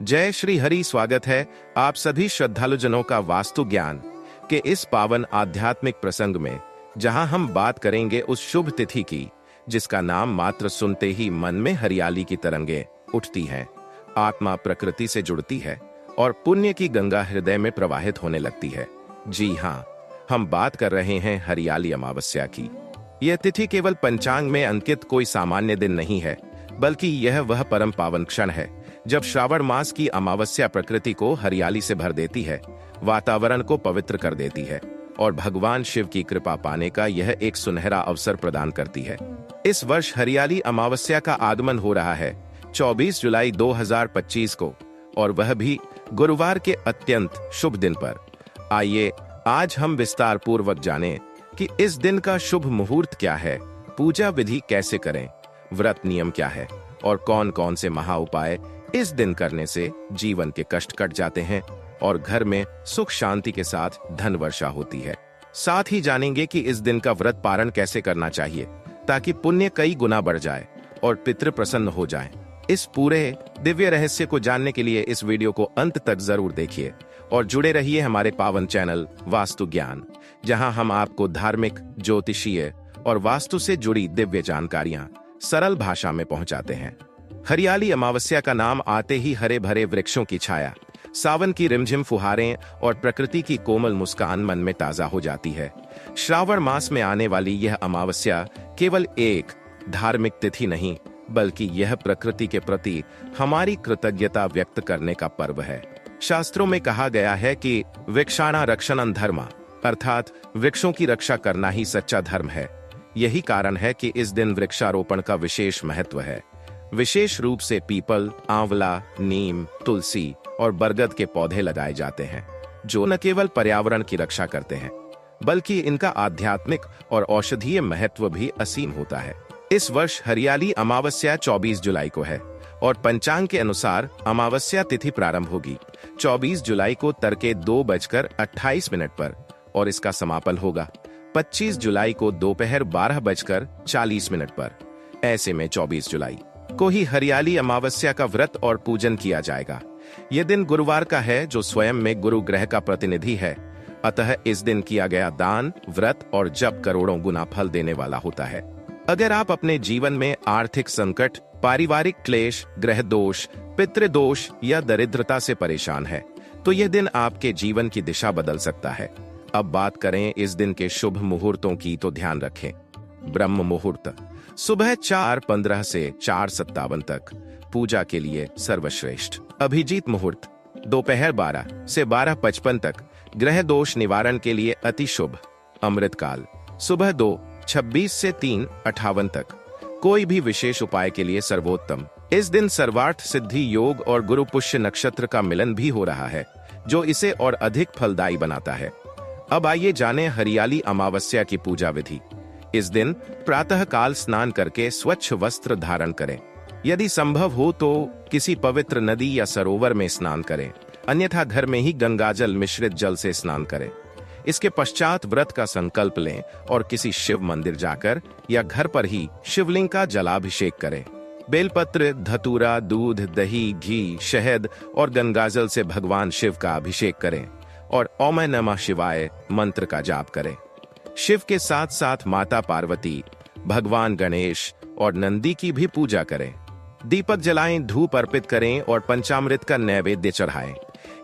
जय श्री हरि। स्वागत है आप सभी श्रद्धालुजनों का वास्तु ज्ञान के इस पावन आध्यात्मिक प्रसंग में, जहां हम बात करेंगे उस शुभ तिथि की जिसका नाम मात्र सुनते ही मन में हरियाली की तरंगें उठती हैं, आत्मा प्रकृति से जुड़ती है और पुण्य की गंगा हृदय में प्रवाहित होने लगती है। जी हाँ, हम बात कर रहे हैं हरियाली अमावस्या की। यह तिथि केवल पंचांग में अंकित कोई सामान्य दिन नहीं है, बल्कि यह वह परम पावन क्षण है जब श्रावण मास की अमावस्या प्रकृति को हरियाली से भर देती है, वातावरण को पवित्र कर देती है और भगवान शिव की कृपा पाने का यह एक सुनहरा अवसर प्रदान करती है। इस वर्ष हरियाली अमावस्या का आगमन हो रहा है 24 जुलाई 2025 को, और वह भी गुरुवार के अत्यंत शुभ दिन पर। आइए आज हम विस्तार पूर्वक जानें कि इस दिन का शुभ मुहूर्त क्या है, पूजा विधि कैसे करें, व्रत नियम क्या है और कौन कौन से महा उपाय इस दिन करने से जीवन के कष्ट कट जाते हैं और घर में सुख शांति के साथ धन वर्षा होती है। साथ ही जानेंगे कि इस दिन का व्रत पारण कैसे करना चाहिए ताकि पुण्य कई गुना बढ़ जाए और पितृ प्रसन्न हो जाएं। इस पूरे दिव्य रहस्य को जानने के लिए इस वीडियो को अंत तक जरूर देखिए और जुड़े रहिए हमारे पावन चैनल वास्तु ज्ञान, जहां हम आपको धार्मिक, ज्योतिषीय और वास्तु से जुड़ी दिव्य जानकारियां सरल भाषा में पहुंचाते हैं। हरियाली अमावस्या का नाम आते ही हरे भरे वृक्षों की छाया, सावन की रिमझिम फुहारें और प्रकृति की कोमल मुस्कान मन में ताजा हो जाती है। श्रावण मास में आने वाली यह अमावस्या केवल एक धार्मिक तिथि नहीं, बल्कि यह प्रकृति के प्रति हमारी कृतज्ञता व्यक्त करने का पर्व है। शास्त्रों में कहा गया है कि वृक्षाणा रक्षणं धर्म, अर्थात वृक्षों की रक्षा करना ही सच्चा धर्म है। यही कारण है कि इस दिन वृक्षारोपण का विशेष महत्व है। विशेष रूप से पीपल, आंवला, नीम, तुलसी और बरगद के पौधे लगाए जाते हैं, जो न केवल पर्यावरण की रक्षा करते हैं, बल्कि इनका आध्यात्मिक और औषधीय महत्व भी असीम होता है। इस वर्ष हरियाली अमावस्या 24 जुलाई को है और पंचांग के अनुसार अमावस्या तिथि प्रारंभ होगी 24 जुलाई को तड़के 2:28 पर और इसका समापन होगा 25 जुलाई को दोपहर 12:40 पर। ऐसे में 24 जुलाई को ही हरियाली अमावस्या का व्रत और पूजन किया जाएगा। यह दिन गुरुवार का है, जो स्वयं में गुरु ग्रह का प्रतिनिधि है। अतः इस दिन किया गया दान, व्रत और जप करोड़ों गुना फल देने वाला होता है। अगर आप अपने जीवन में आर्थिक संकट, पारिवारिक क्लेश, ग्रह दोष, पितृदोष या दरिद्रता से परेशान है, तो यह दिन आपके जीवन की दिशा बदल सकता है। अब बात करें इस दिन के शुभ मुहूर्तों की, तो ध्यान रखें। ब्रह्म मुहूर्त सुबह 4:15 से 4:57 तक पूजा के लिए सर्वश्रेष्ठ। अभिजीत मुहूर्त दोपहर 12 से 12:55 तक ग्रह दोष निवारण के लिए अति शुभ। अमृतकाल सुबह 2:26 से 3:58 तक कोई भी विशेष उपाय के लिए सर्वोत्तम। इस दिन सर्वार्थ सिद्धि योग और गुरु पुष्य नक्षत्र का मिलन भी हो रहा है, जो इसे और अधिक फलदायी बनाता है। अब आइए जानें हरियाली अमावस्या की पूजा विधि। इस दिन प्रातः काल स्नान करके स्वच्छ वस्त्र धारण करें। यदि संभव हो तो किसी पवित्र नदी या सरोवर में स्नान करें, अन्यथा घर में ही गंगाजल मिश्रित जल से स्नान करें। इसके पश्चात व्रत का संकल्प लें और किसी शिव मंदिर जाकर या घर पर ही शिवलिंग का जलाभिषेक करें। बेलपत्र, धतूरा, दूध, दही, घी, शहद और गंगाजल से भगवान शिव का अभिषेक करें और ओम नमः शिवाय मंत्र का जाप करें। शिव के साथ साथ माता पार्वती, भगवान गणेश और नंदी की भी पूजा करें। दीपक जलाएं, धूप अर्पित करें और पंचामृत का नैवेद्य चढ़ाएं।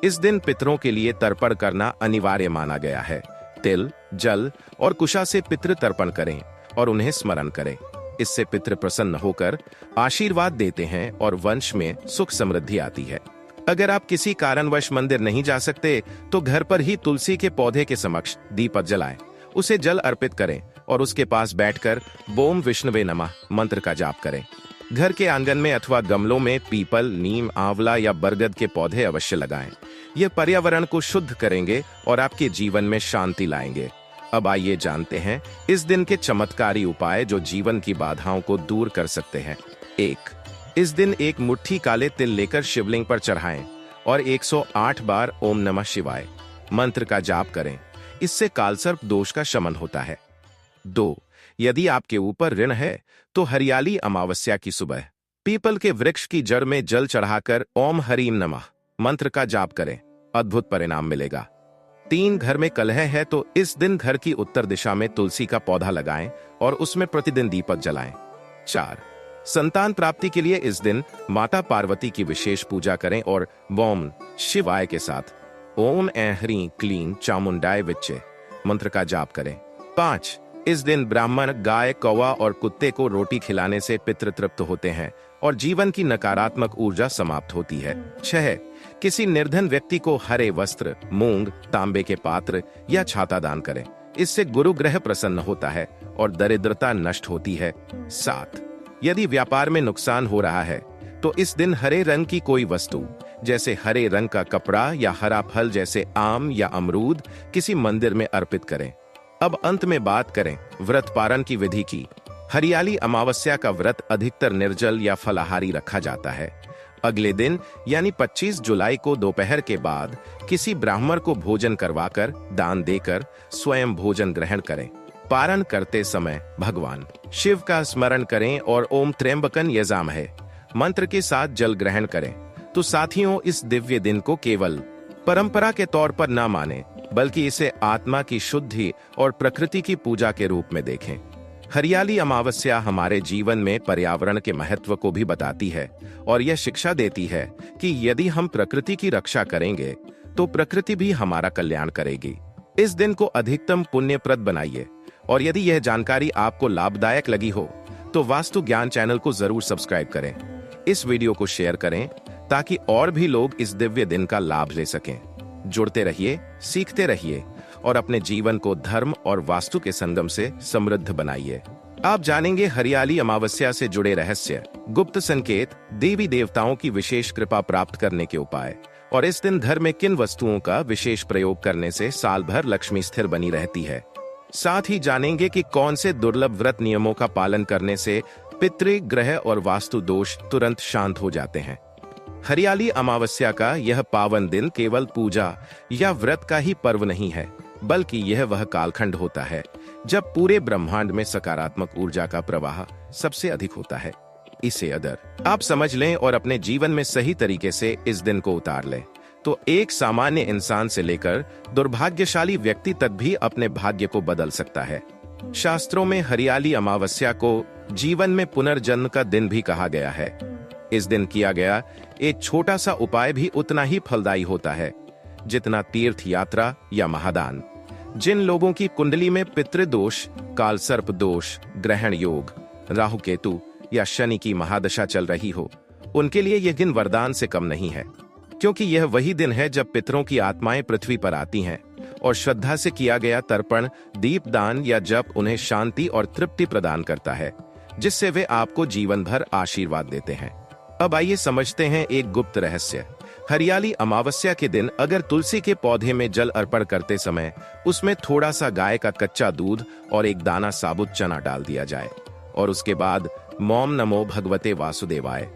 इस दिन पितरों के लिए तर्पण करना अनिवार्य माना गया है। तिल, जल और कुशा से पितृ तर्पण करें और उन्हें स्मरण करें। इससे पितृ प्रसन्न होकर आशीर्वाद देते हैं और वंश में सुख समृद्धि आती है। अगर आप किसी कारणवश मंदिर नहीं जा सकते, तो घर पर ही तुलसी के पौधे के समक्ष दीपक जलाएं, उसे जल अर्पित करें और उसके पास बैठकर बोम विष्णुवे नमः मंत्र का जाप करें। घर के आंगन में अथवा गमलों में पीपल, नीम, आंवला या बरगद के पौधे अवश्य लगाएं। ये पर्यावरण को शुद्ध करेंगे और आपके जीवन में शांति लाएंगे। अब आइए जानते हैं इस दिन के चमत्कारी उपाय जो जीवन की बाधाओं को दूर कर सकते हैं। 1. इस दिन एक मुट्ठी काले तिल लेकर शिवलिंग पर चढ़ाएं और 108 बार ओम नमः शिवाय मंत्र का जाप करें। इससे कालसर्प दोष का शमन होता है। 2. यदि आपके ऊपर ऋण है, तो हरियाली अमावस्या की सुबह पीपल के वृक्ष की जड़ में जल चढ़ाकर ओम हरीम नमः मंत्र का जाप करें, अद्भुत परिणाम मिलेगा। 3 घर में कलह है तो इस दिन घर की उत्तर दिशा में तुलसी का पौधा लगाएं और उसमें प्रतिदिन दीपक जलाएं। 4 संतान प्राप्ति के लिए इस दिन माता पार्वती की विशेष पूजा करें और ओम शिवाय के साथ ओम ऐं ह्रीं क्लीं चामुंडाय विच्चे मंत्र का जाप करें। 5 इस दिन ब्राह्मण गाय, कौवा और कुत्ते को रोटी खिलाने से पितृ तृप्त होते हैं और जीवन की नकारात्मक ऊर्जा समाप्त होती है। 6 किसी निर्धन व्यक्ति को हरे वस्त्र, मूंग, तांबे के पात्र या छाता दान करें, इससे गुरु ग्रह प्रसन्न होता है और दरिद्रता नष्ट होती है। 7 यदि व्यापार में नुकसान हो रहा है तो इस दिन हरे रंग की कोई वस्तु जैसे हरे रंग का कपड़ा या हरा फल जैसे आम या अमरूद किसी मंदिर में अर्पित करें। अब अंत में बात करें व्रत पारण की विधि की। हरियाली अमावस्या का व्रत अधिकतर निर्जल या फलाहारी रखा जाता है। अगले दिन यानी 25 जुलाई को दोपहर के बाद किसी ब्राह्मण को भोजन करवाकर दान देकर स्वयं भोजन ग्रहण करें। पारण करते समय भगवान शिव का स्मरण करें और ओम त्र्यंबकं यजामहे मंत्र के साथ जल ग्रहण करें। तो साथियों, इस दिव्य दिन को केवल परंपरा के तौर पर न माने बल्कि इसे आत्मा की शुद्धि और प्रकृति की पूजा के रूप में देखें। हरियाली अमावस्या हमारे जीवन में पर्यावरण के महत्व को भी बताती है और यह शिक्षा देती है कि यदि हम प्रकृति की रक्षा करेंगे तो प्रकृति भी हमारा कल्याण करेगी। इस दिन को अधिकतम पुण्यप्रद बनाइए और यदि यह जानकारी आपको लाभदायक लगी हो तो वास्तु ज्ञान चैनल को जरूर सब्सक्राइब करें। इस वीडियो को शेयर करें ताकि और भी लोग इस दिव्य दिन का लाभ ले सकें। जुड़ते रहिए, सीखते रहिए और अपने जीवन को धर्म और वास्तु के संगम से समृद्ध बनाइए। आप जानेंगे हरियाली अमावस्या से जुड़े रहस्य, गुप्त संकेत, देवी देवताओं की विशेष कृपा प्राप्त करने के उपाय और इस दिन घर में किन वस्तुओं का विशेष प्रयोग करने से साल भर लक्ष्मी स्थिर बनी रहती है। साथ ही जानेंगे कि कौन से दुर्लभ व्रत नियमों का पालन करने से पितृ ग्रह और वास्तु दोष तुरंत शांत हो जाते हैं। हरियाली अमावस्या का यह पावन दिन केवल पूजा या व्रत का ही पर्व नहीं है बल्कि यह वह कालखंड होता है जब पूरे ब्रह्मांड में सकारात्मक ऊर्जा का प्रवाह सबसे अधिक होता है। इसे अगर आप समझ लें और अपने जीवन में सही तरीके से इस दिन को उतार लें तो एक सामान्य इंसान से लेकर दुर्भाग्यशाली व्यक्ति तक भी अपने भाग्य को बदल सकता है। शास्त्रों में हरियाली अमावस्या को जीवन में पुनर्जन्म का दिन भी कहा गया है। इस दिन किया गया एक छोटा सा उपाय भी उतना ही फलदायी होता है जितना तीर्थ यात्रा या महादान। जिन लोगों की कुंडली में पितृदोष, कालसर्प दोष, ग्रहण योग, राहु केतु या शनि की महादशा चल रही हो उनके लिए यह दिन वरदान से कम नहीं है, क्योंकि यह वही दिन है जब पितरों की आत्माएं पृथ्वी पर आती हैं और श्रद्धा से किया गया तर्पण, दीपदान या जप उन्हें शांति और तृप्ति प्रदान करता है जिससे वे आपको जीवन भर आशीर्वाद देते हैं। अब आइए समझते हैं एक गुप्त रहस्य। हरियाली अमावस्या के दिन अगर तुलसी के पौधे में जल अर्पण करते समय उसमें थोड़ा सा गाय का कच्चा दूध और एक दाना साबुत चना डाल दिया जाए और उसके बाद मोम नमो भगवते वासुदेवाय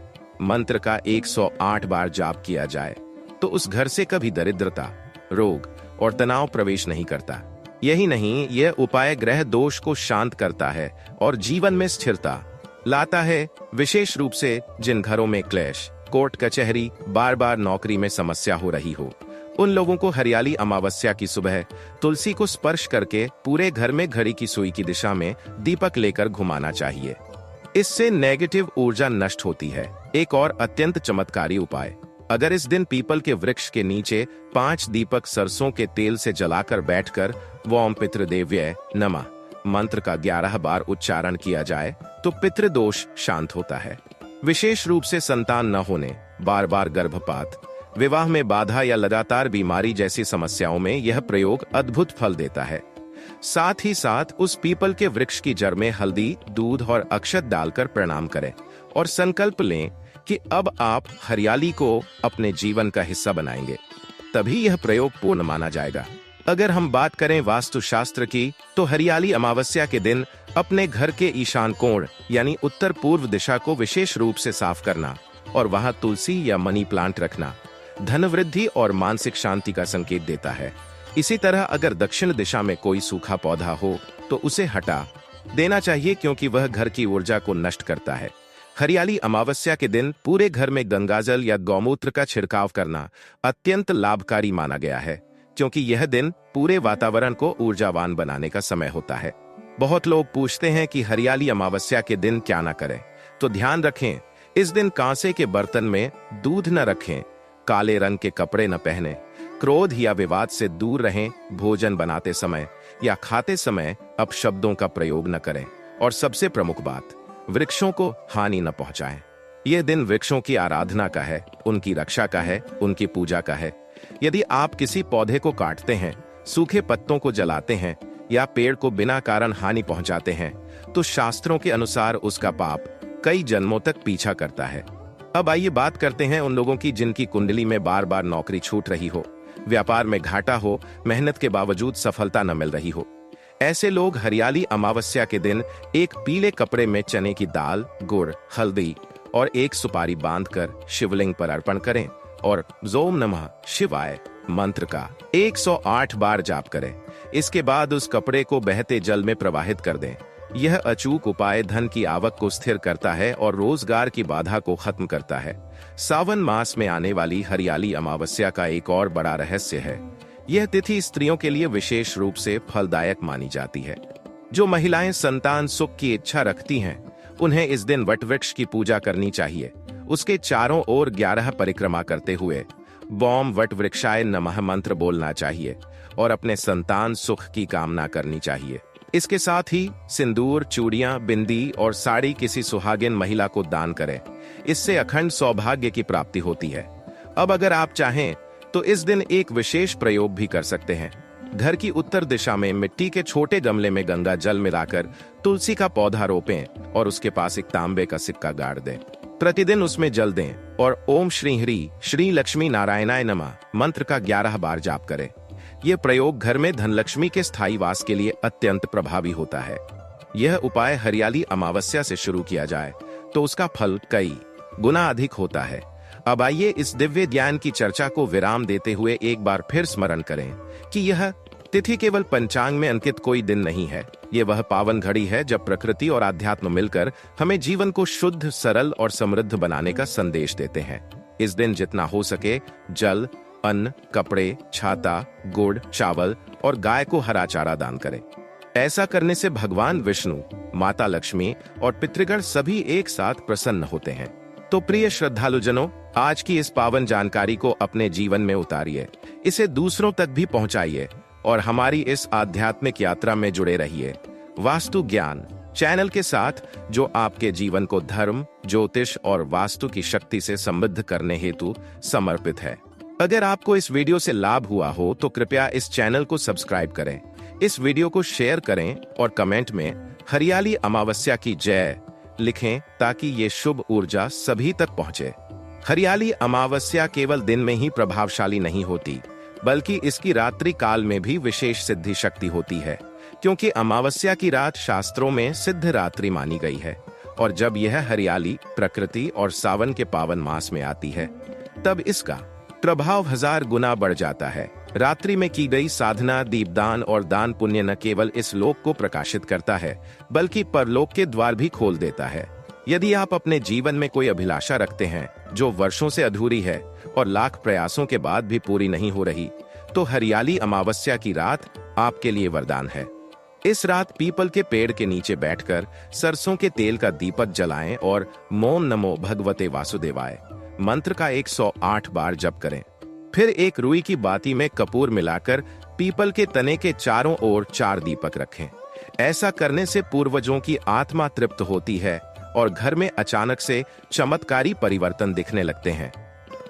मंत्र का 108 बार जाप किया जाए तो उस घर से कभी दरिद्रता, रोग और तनाव प्रवेश नहीं करता। यही नहीं, यह उपाय ग्रह दोष को शांत करता है और जीवन में स्थिरता लाता है। विशेष रूप से जिन घरों में क्लेश, कोर्ट कचहरी, बार बार नौकरी में समस्या हो रही हो उन लोगों को हरियाली अमावस्या की सुबह तुलसी को स्पर्श करके पूरे घर में घड़ी की सुई की दिशा में दीपक लेकर घुमाना चाहिए। इससे नेगेटिव ऊर्जा नष्ट होती है। एक और अत्यंत चमत्कारी उपाय, अगर इस दिन पीपल के वृक्ष के नीचे 5 दीपक सरसों के तेल से जलाकर बैठकर ओम पितृदेव्य नमः मंत्र का 11 बार उच्चारण किया जाए तो पितृदोष शांत होता है। विशेष रूप से संतान न होने, बार बार गर्भपात, विवाह में बाधा या लगातार बीमारी जैसी समस्याओं में यह प्रयोग अद्भुत फल देता है। साथ ही साथ उस पीपल के वृक्ष की जड़ में हल्दी, दूध और अक्षत डालकर प्रणाम करें और संकल्प लें कि अब आप हरियाली को अपने जीवन का हिस्सा बनाएंगे, तभी यह प्रयोग पूर्ण माना जाएगा। अगर हम बात करें वास्तुशास्त्र की तो हरियाली अमावस्या के दिन अपने घर के ईशान कोण यानी उत्तर पूर्व दिशा को विशेष रूप से साफ करना और वहां तुलसी या मनी प्लांट रखना धन वृद्धि और मानसिक शांति का संकेत देता है। इसी तरह अगर दक्षिण दिशा में कोई सूखा पौधा हो तो उसे हटा देना चाहिए, क्योंकि वह घर की ऊर्जा को नष्ट करता है। हरियाली अमावस्या के दिन पूरे घर में गंगाजल या गौमूत्र का छिड़काव करना अत्यंत लाभकारी माना गया है, क्योंकि यह दिन पूरे वातावरण को ऊर्जावान बनाने का समय होता है। बहुत लोग पूछते हैं कि हरियाली अमावस्या के दिन क्या ना करें, तो ध्यान रखें, इस दिन कांसे के बर्तन में दूध न रखें, काले रंग के कपड़े न पहनें, क्रोध या विवाद से दूर रहें, भोजन बनाते समय या खाते समय अपशब्दों का प्रयोग न करें, और सबसे प्रमुख बात, वृक्षों को हानि न पहुंचाएं। यह दिन वृक्षों की आराधना का है, उनकी रक्षा का है, उनकी पूजा का है। यदि आप किसी पौधे को काटते हैं, सूखे पत्तों को जलाते हैं या पेड़ को बिना कारण हानि पहुंचाते हैं, तो शास्त्रों के अनुसार उसका पाप कई जन्मों तक पीछा करता है। अब आइए बात करते हैं उन लोगों की जिनकी कुंडली में बार बार नौकरी छूट रही हो, व्यापार में घाटा हो, मेहनत के बावजूद सफलता न मिल रही हो। ऐसे लोग हरियाली अमावस्या के दिन एक पीले कपड़े में चने की दाल, गुड़, हल्दी और एक सुपारी बांधकर शिवलिंग पर अर्पण करें और ओम नमः शिवाय मंत्र का 108 बार जाप करें। इसके बाद उस कपड़े को बहते जल में प्रवाहित कर दें। यह अचूक उपाय धन की आवक को स्थिर करता है और रोजगार की बाधा को खत्म करता है। सावन मास में आने वाली हरियाली अमावस्या का एक और बड़ा रहस्य है। यह तिथि स्त्रियों के लिए विशेष रूप से फलदायक मानी जाती है। जो महिलाएं संतान सुख की इच्छा रखती हैं, उन्हें इस दिन वटवृक्ष की पूजा करनी चाहिए। उसके चारों ओर 11 परिक्रमा करते हुए बौम वटवृक्षाय नमः मंत्र बोलना चाहिए और अपने संतान सुख की कामना करनी चाहिए। इसके साथ ही सिंदूर, चूड़ियां, बिंदी और साड़ी किसी सुहागिन महिला को दान करें। इससे अखंड सौभाग्य की प्राप्ति होती है। अब अगर आप चाहें तो इस दिन एक विशेष प्रयोग भी कर सकते हैं। घर की उत्तर दिशा में मिट्टी के छोटे गमले में गंगा जल मिलाकर तुलसी का पौधा रोपें और उसके पास एक तांबे का सिक्का गाड़ दें। प्रतिदिन उसमें जल दें और ओम श्री हरि श्री लक्ष्मी नारायणाय नमः मंत्र का 11 बार जाप करें। यह प्रयोग घर में धनलक्ष्मी के स्थायी वास के लिए अत्यंत प्रभावी होता है। यह उपाय हरियाली अमावस्या से शुरू किया जाए तो उसका फल कई गुना अधिक होता है। अब आइए इस दिव्य ज्ञान की चर्चा को विराम देते हुए एक बार फिर स्मरण करें कि यह तिथि केवल पंचांग में अंकित कोई दिन नहीं है। ये वह पावन घड़ी है जब प्रकृति और आध्यात्म मिलकर हमें जीवन को शुद्ध, सरल और समृद्ध बनाने का संदेश देते हैं। इस दिन जितना हो सके जल, अन्न, कपड़े, छाता, गुड़, चावल और गाय को हरा चारा दान करें। ऐसा करने से भगवान विष्णु, माता लक्ष्मी और पितृगण सभी एक साथ प्रसन्न होते हैं। तो प्रिय श्रद्धालुजनों, आज की इस पावन जानकारी को अपने जीवन में उतारिए, इसे दूसरों तक भी पहुंचाइए और हमारी इस आध्यात्मिक यात्रा में जुड़े रहिए। वास्तु ज्ञान चैनल के साथ, जो आपके जीवन को धर्म, ज्योतिष और वास्तु की शक्ति से समृद्ध करने हेतु समर्पित है। अगर आपको इस वीडियो से लाभ हुआ हो तो कृपया इस चैनल को सब्सक्राइब करें, इस वीडियो को शेयर करें और कमेंट में हरियाली अमावस्या की जय लिखें ताकि ये शुभ ऊर्जा सभी तक पहुंचे। हरियाली अमावस्या केवल दिन में ही प्रभावशाली नहीं होती, बल्कि इसकी रात्रि काल में भी विशेष सिद्धि शक्ति होती है, क्योंकि अमावस्या की रात शास्त्रों में सिद्ध रात्रि मानी गई है। और जब यह हरियाली प्रकृति और सावन के पावन मास में आती है, तब इसका प्रभाव 1000 गुना बढ़ जाता है। रात्रि में की गई साधना, दीपदान और दान पुण्य न केवल इस लोक को प्रकाशित करता है, बल्कि परलोक के द्वार भी खोल देता है। यदि आप अपने जीवन में कोई अभिलाषा रखते हैं जो वर्षों से अधूरी है और लाख प्रयासों के बाद भी पूरी नहीं हो रही, तो हरियाली अमावस्या की रात आपके लिए वरदान है। इस रात पीपल के पेड़ के नीचे बैठकर सरसों के तेल का दीपक जलाएं और मोम नमो भगवते वासुदेवाय मंत्र का 108 बार जप करें। फिर एक रुई की बाती में कपूर मिलाकर पीपल के तने के चारों ओर 4 दीपक रखें। ऐसा करने से पूर्वजों की आत्मा तृप्त होती है और घर में अचानक से चमत्कारी परिवर्तन दिखने लगते हैं।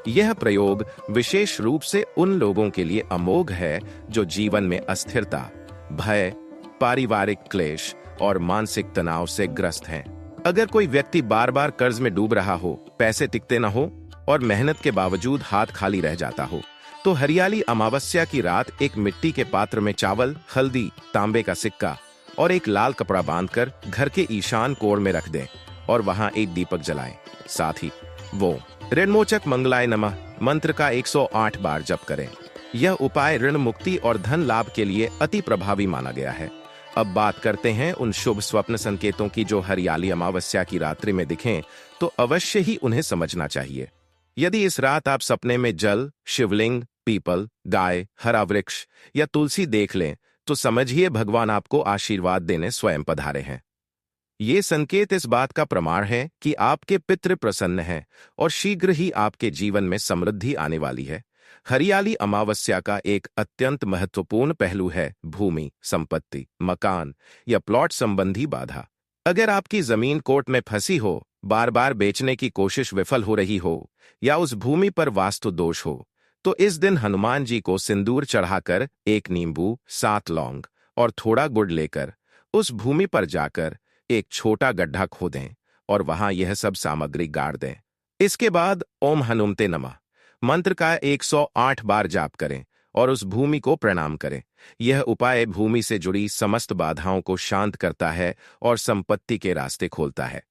यह प्रयोग विशेष रूप से उन लोगों के लिए अमोघ है जो जीवन में अस्थिरता, भय, पारिवारिक क्लेश और मानसिक तनाव से ग्रस्त हैं। अगर कोई व्यक्ति बार बार कर्ज में डूब रहा हो, पैसे टिकते न हो और मेहनत के बावजूद हाथ खाली रह जाता हो, तो हरियाली अमावस्या की रात एक मिट्टी के पात्र में चावल, हल्दी, तांबे का सिक्का और एक लाल कपड़ा बांधकर घर के ईशान कोण में रख दें और वहां एक दीपक जलाएं। साथ ही वो ऋणमोचक मंगलाय नमः मंत्र का 108 बार जप करें। यह उपाय ऋण मुक्ति और धन लाभ के लिए अति प्रभावी माना गया है। अब बात करते हैं उन शुभ स्वप्न संकेतों की जो हरियाली अमावस्या की रात्रि में दिखें तो अवश्य ही उन्हें समझना चाहिए। यदि इस रात आप सपने में जल, शिवलिंग, पीपल, गाय, हरा वृक्ष या तुलसी देख लें तो समझिए भगवान आपको आशीर्वाद देने स्वयं पधारे हैं। ये संकेत इस बात का प्रमाण है कि आपके पितृ प्रसन्न हैं और शीघ्र ही आपके जीवन में समृद्धि आने वाली है। हरियाली अमावस्या का एक अत्यंत महत्वपूर्ण पहलू है भूमि, संपत्ति, मकान या प्लॉट संबंधी बाधा। अगर आपकी जमीन कोर्ट में फंसी हो, बार बार बेचने की कोशिश विफल हो रही हो या उस भूमि पर वास्तु दोष हो, तो इस दिन हनुमान जी को सिंदूर चढ़ाकर एक नींबू, 7 लौंग और थोड़ा गुड़ लेकर उस भूमि पर जाकर एक छोटा गड्ढा खोदें और वहां यह सब सामग्री गाड़ दें। इसके बाद ओम हनुमते नमः मंत्र का 108 बार जाप करें और उस भूमि को प्रणाम करें। यह उपाय भूमि से जुड़ी समस्त बाधाओं को शांत करता है और संपत्ति के रास्ते खोलता है।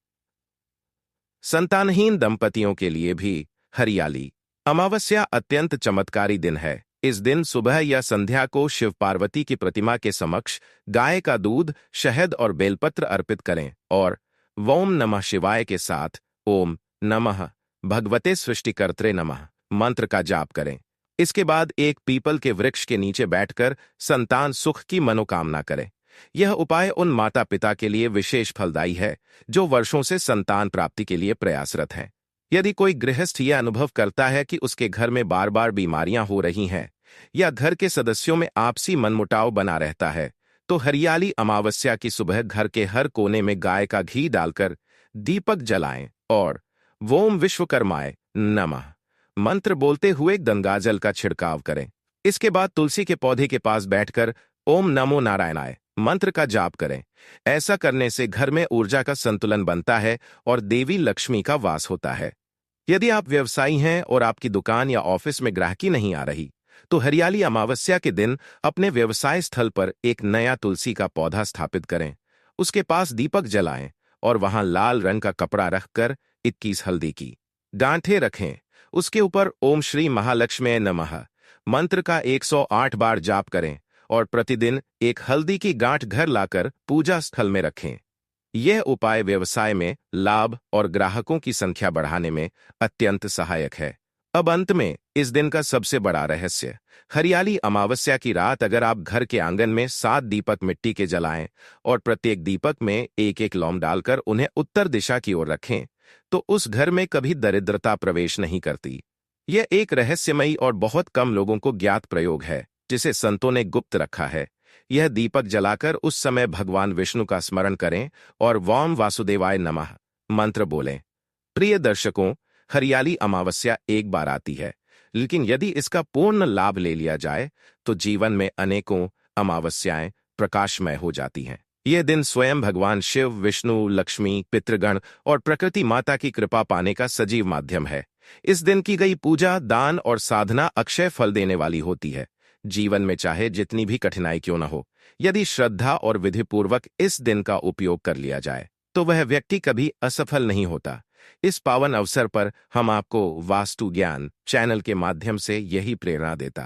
संतानहीन दंपतियों के लिए भी हरियाली अमावस्या अत्यंत चमत्कारी दिन है। इस दिन सुबह या संध्या को शिव पार्वती की प्रतिमा के समक्ष गाय का दूध, शहद और बेलपत्र अर्पित करें और ओम नमः शिवाय के साथ ओम नमः भगवते सृष्टिकर्त्रे नमः मंत्र का जाप करें। इसके बाद एक पीपल के वृक्ष के नीचे बैठकर संतान सुख की मनोकामना करें। यह उपाय उन माता पिता के लिए विशेष फलदायी है जो वर्षों से संतान प्राप्ति के लिए प्रयासरत हैं। यदि कोई गृहस्थ यह अनुभव करता है कि उसके घर में बार बार बीमारियां हो रही हैं या घर के सदस्यों में आपसी मनमुटाव बना रहता है, तो हरियाली अमावस्या की सुबह घर के हर कोने में गाय का घी डालकर दीपक जलाएं और ओम विश्वकर्माय नमः मंत्र बोलते हुए गंगाजल का छिड़काव करें। इसके बाद तुलसी के पौधे के पास बैठकर ओम नमो नारायणाय मंत्र का जाप करें। ऐसा करने से घर में ऊर्जा का संतुलन बनता है और देवी लक्ष्मी का वास होता है। यदि आप व्यवसायी हैं और आपकी दुकान या ऑफिस में ग्राहकी नहीं आ रही, तो हरियाली अमावस्या के दिन अपने व्यवसाय स्थल पर एक नया तुलसी का पौधा स्थापित करें, उसके पास दीपक जलाएं और वहां लाल रंग का कपड़ा रखकर 21 हल्दी की गांठें रखें। उसके ऊपर ओम श्री महालक्ष्मी नमः मंत्र का 108 बार जाप करें और प्रतिदिन एक हल्दी की गांठ घर लाकर पूजा स्थल में रखें। यह उपाय व्यवसाय में लाभ और ग्राहकों की संख्या बढ़ाने में अत्यंत सहायक है। अब अंत में इस दिन का सबसे बड़ा रहस्य, हरियाली अमावस्या की रात अगर आप घर के आंगन में 7 दीपक मिट्टी के जलाएं और प्रत्येक दीपक में एक एक लौंग डालकर उन्हें उत्तर दिशा की ओर रखें, तो उस घर में कभी दरिद्रता प्रवेश नहीं करती। यह एक रहस्यमयी और बहुत कम लोगों को ज्ञात प्रयोग है जिसे संतों ने गुप्त रखा है। यह दीपक जलाकर उस समय भगवान विष्णु का स्मरण करें और वाम वासुदेवाय नमः मंत्र बोलें। प्रिय दर्शकों, हरियाली अमावस्या एक बार आती है, लेकिन यदि इसका पूर्ण लाभ ले लिया जाए तो जीवन में अनेकों अमावस्याएं प्रकाशमय हो जाती हैं। यह दिन स्वयं भगवान शिव, विष्णु, लक्ष्मी, पितृगण और प्रकृति माता की कृपा पाने का सजीव माध्यम है। इस दिन की गई पूजा, दान और साधना अक्षय फल देने वाली होती है। जीवन में चाहे जितनी भी कठिनाई क्यों न हो, यदि श्रद्धा और विधिपूर्वक इस दिन का उपयोग कर लिया जाए तो वह व्यक्ति कभी असफल नहीं होता। इस पावन अवसर पर हम आपको वास्तु ज्ञान चैनल के माध्यम से यही प्रेरणा देता